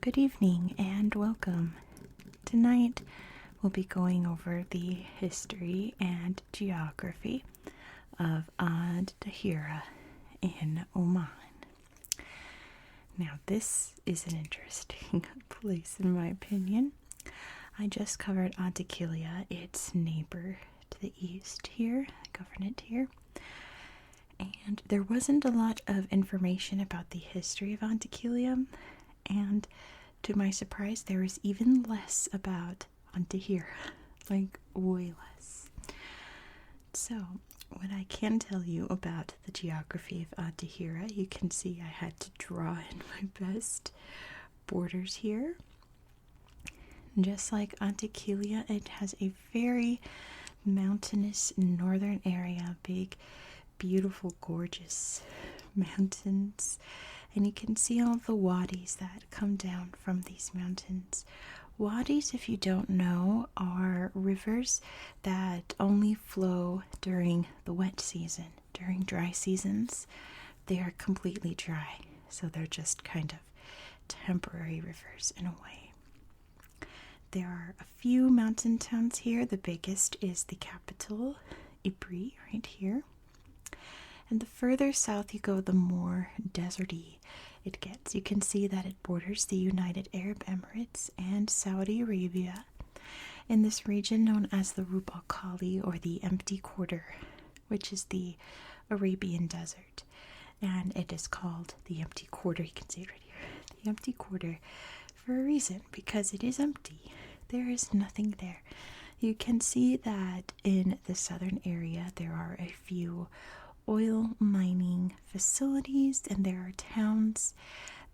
Good evening and welcome. Tonight we'll be going over the history and geography of Dhahirah in Oman. Now, this is an interesting place in my opinion. I just covered Antakya, its neighbor to the east here, governorate here. And there wasn't a lot of information about the history of Antakya, and to my surprise, there was even less about Dhahirah, like way less. So, what I can tell you about the geography of Dhahirah, you can see I had to draw in my best borders here. Just like Antakya, it has a very mountainous northern area, big, beautiful, gorgeous mountains. And you can see all the wadis that come down from these mountains. Wadis, if you don't know, are rivers that only flow during the wet season. During dry seasons, they are completely dry. So they're just kind of temporary rivers in a way. There are a few mountain towns here. The biggest is the capital, Ibri, right here. And the further south you go, the more deserty it gets. You can see that it borders the United Arab Emirates and Saudi Arabia in this region known as the Rub al-Khali, or the Empty Quarter, which is the Arabian Desert. And it is called the Empty Quarter. You can see it right here. The Empty Quarter for a reason, because it is empty. There is nothing there. You can see that in the southern area there are a few oil mining facilities, and there are towns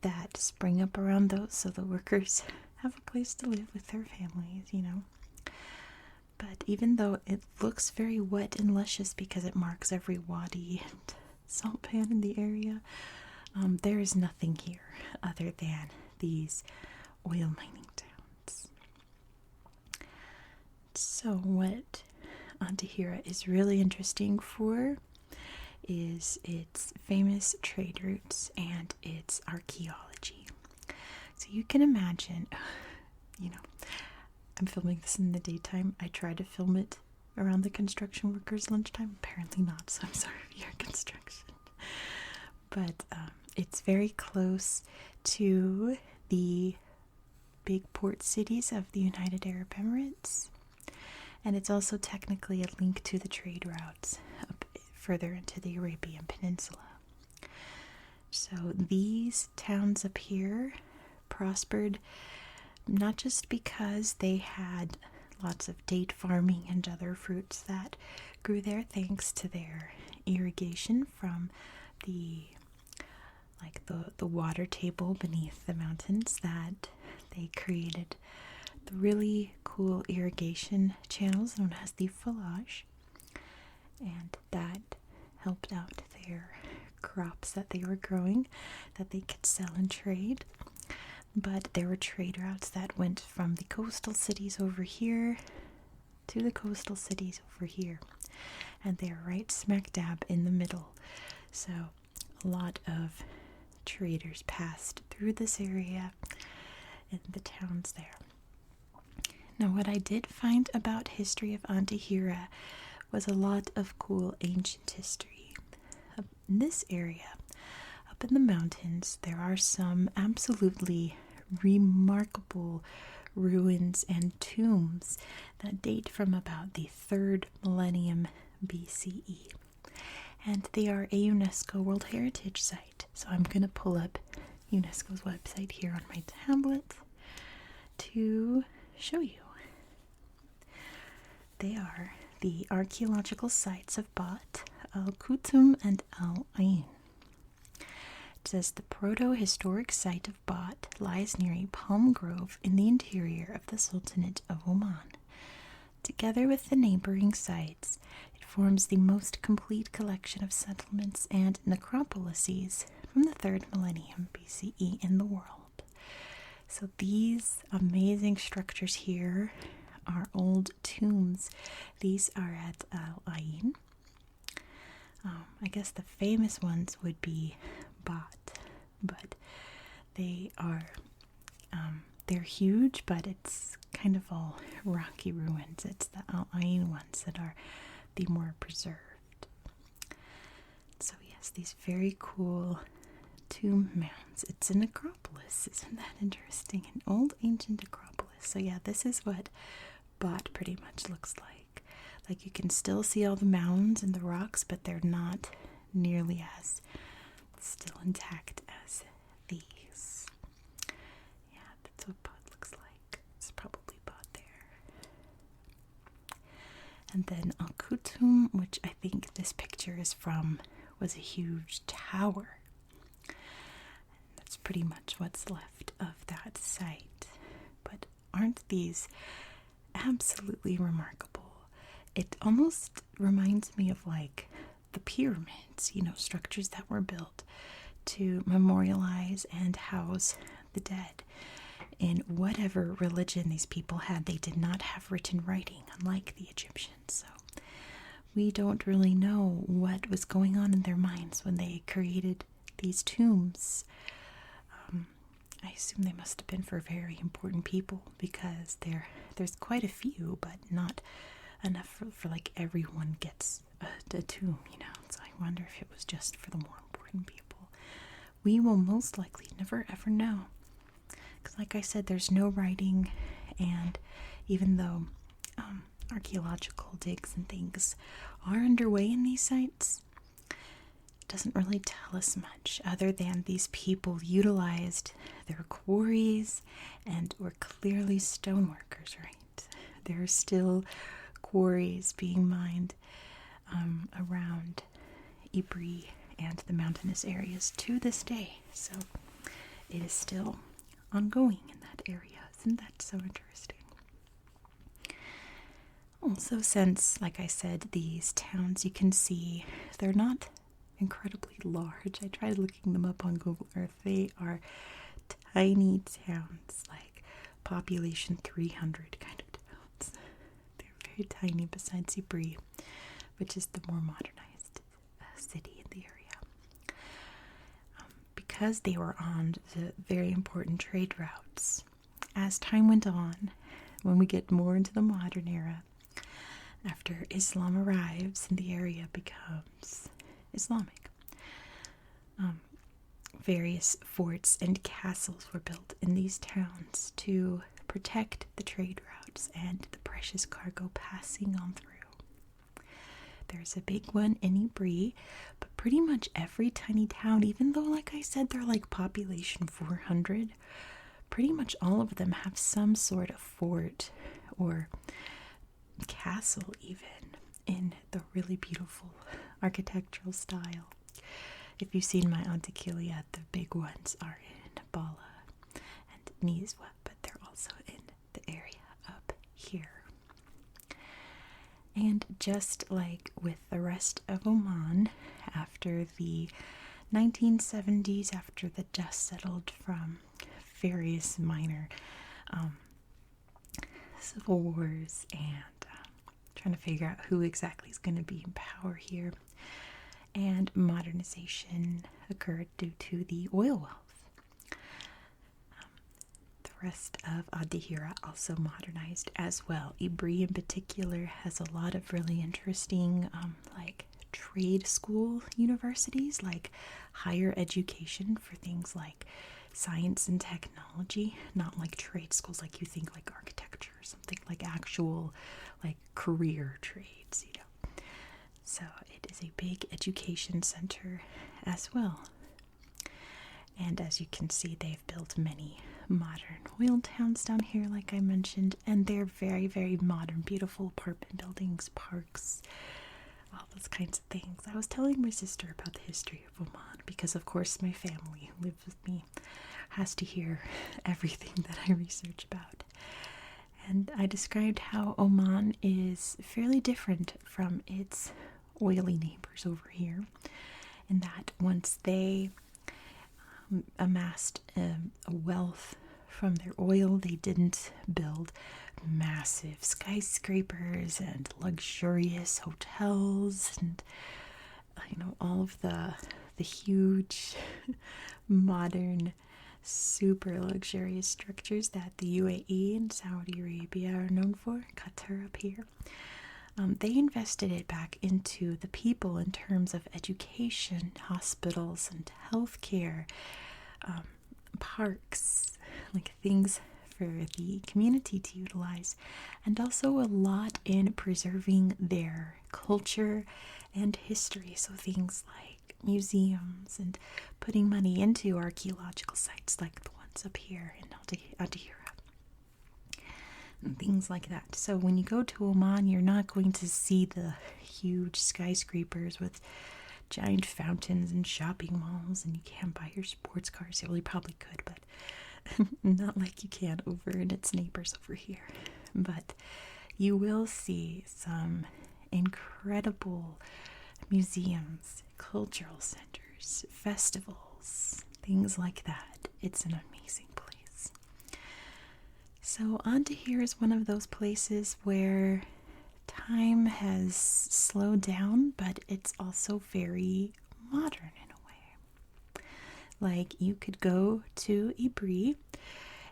that spring up around those so the workers have a place to live with their families, But even though it looks very wet and luscious because it marks every wadi and salt pan in the area, there is nothing here other than these oil mining towns. So what Dhahirah is really interesting for is its famous trade routes and its archaeology. So you can imagine, I'm filming this in the daytime. I try to film it around the construction workers' lunchtime. Apparently not, so I'm sorry for your construction. But it's very close to the big port cities of the United Arab Emirates. And it's also technically a link to the trade routes up further into the Arabian Peninsula. So these towns up here prospered not just because they had lots of date farming and other fruits that grew there thanks to their irrigation from the water table beneath the mountains, that they created the really cool irrigation channels known as the Falaj, and that helped out their crops that they were growing that they could sell and trade. But there were trade routes that went from the coastal cities over here to the coastal cities over here, and they're right smack dab in the middle. So a lot of traders passed through this area and the towns there. Now, what I did find about history of Dhahirah was a lot of cool ancient history. In this area, up in the mountains, there are some absolutely remarkable ruins and tombs that date from about the 3rd millennium BCE. And they are a UNESCO World Heritage Site. So I'm going to pull up UNESCO's website here on my tablet to show you. They are the archaeological sites of Bat, Al-Kutum, and Al-Ain. It says the proto-historic site of Bat lies near a palm grove in the interior of the Sultanate of Oman. Together with the neighboring sites, it forms the most complete collection of settlements and necropolises from the 3rd millennium BCE in the world. So these amazing structures here are old tombs. These are at Al-Ain. I guess the famous ones would be Bat, but they are They're huge, but it's kind of all rocky ruins. It's the outlying ones that are the more preserved. So yes, these very cool tomb mounds. It's a necropolis. Isn't that interesting? An old ancient necropolis. So yeah, this is what Bot pretty much looks like. Like, you can still see all the mounds and the rocks, but they're not nearly as still intact as these. Yeah, that's what Bot looks like. It's probably Bot there. And then Al Kutum, which I think this picture is from, was a huge tower. That's pretty much what's left of that site. But aren't these absolutely remarkable? It almost reminds me of like the pyramids, structures that were built to memorialize and house the dead. In whatever religion these people had, they did not have written writing, unlike the Egyptians. So we don't really know what was going on in their minds when they created these tombs. I assume they must have been for very important people, because there's quite a few, but not enough for like everyone gets a tomb, So I wonder if it was just for the more important people. We will most likely never ever know, because like I said, there's no writing, and even though archaeological digs and things are underway in these sites, doesn't really tell us much, other than these people utilized their quarries and were clearly stoneworkers, right? There are still quarries being mined around Ypres and the mountainous areas to this day, so it is still ongoing in that area. Isn't that so interesting? Also, since, like I said, these towns, you can see they're not incredibly large. I tried looking them up on Google Earth. They are tiny towns, like population 300 kind of towns. They're very tiny, besides Ypres, which is the more modernized city in the area. Because they were on the very important trade routes, as time went on, when we get more into the modern era, after Islam arrives and the area becomes Islamic, various forts and castles were built in these towns to protect the trade routes and the precious cargo passing on through. There's a big one in Ypres, but pretty much every tiny town, even though, like I said, they're like population 400, pretty much all of them have some sort of fort or castle, even in the really beautiful architectural style. If you've seen my Antikylia, the big ones are in Bala and Nizwa, but they're also in the area up here. And just like with the rest of Oman, after the 1970s, after the dust settled from various minor civil wars and trying to figure out who exactly is going to be in power here, and modernization occurred due to the oil wealth. The rest of Dhahirah also modernized as well. Ypres in particular has a lot of really interesting like trade school universities, like higher education for things like science and technology, not like trade schools like you think, like architecture or something, like actual like career trades, So it is a big education center as well. And as you can see, they've built many modern oil towns down here, like I mentioned, and they're very, very modern, beautiful apartment buildings, parks, all those kinds of things. I was telling my sister about the history of Oman because, of course, my family who lives with me has to hear everything that I research about. And I described how Oman is fairly different from its oily neighbors over here, in that once they amassed a wealth from their oil, they didn't build massive skyscrapers and luxurious hotels and all of the huge modern super luxurious structures that the UAE and Saudi Arabia are known for. Qatar up here. They invested it back into the people in terms of education, hospitals, and healthcare, parks, like things for the community to utilize, and also a lot in preserving their culture and history. So things like museums and putting money into archaeological sites like the ones up here in Dhahirah and things like that. So when you go to Oman, you're not going to see the huge skyscrapers with giant fountains and shopping malls, and you can't buy your sports cars. Well, you probably could, but not like you can over in its neighbors over here. But you will see some incredible museums, cultural centers, festivals, things like that. It's an amazing place. So Dhahirah is one of those places where time has slowed down, but it's also very modern in a way. Like, you could go to Ibri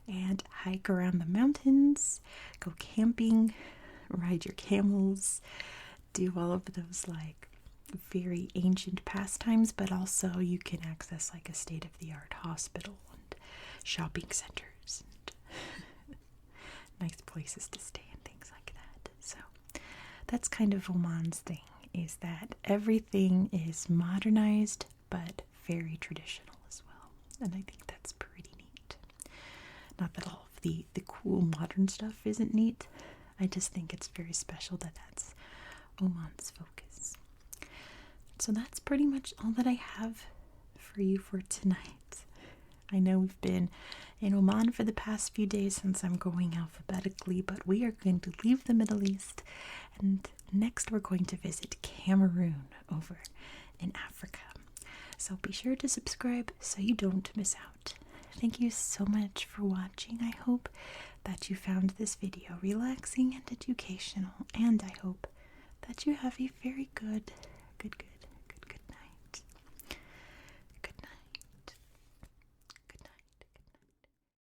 and hike around the mountains, go camping, ride your camels, do all of those like very ancient pastimes, but also you can access like a state-of-the-art hospital and shopping centers and nice places to stay and things like that. So that's kind of Oman's thing, is that everything is modernized but very traditional as well. And I think that's pretty neat. Not that all of the cool modern stuff isn't neat. I just think it's very special that that's Oman's focus. So that's pretty much all that I have for you for tonight. I know we've been in Oman for the past few days since I'm going alphabetically, but we are going to leave the Middle East, and next we're going to visit Cameroon over in Africa. So be sure to subscribe so you don't miss out. Thank you so much for watching. I hope that you found this video relaxing and educational, and I hope that you have a very good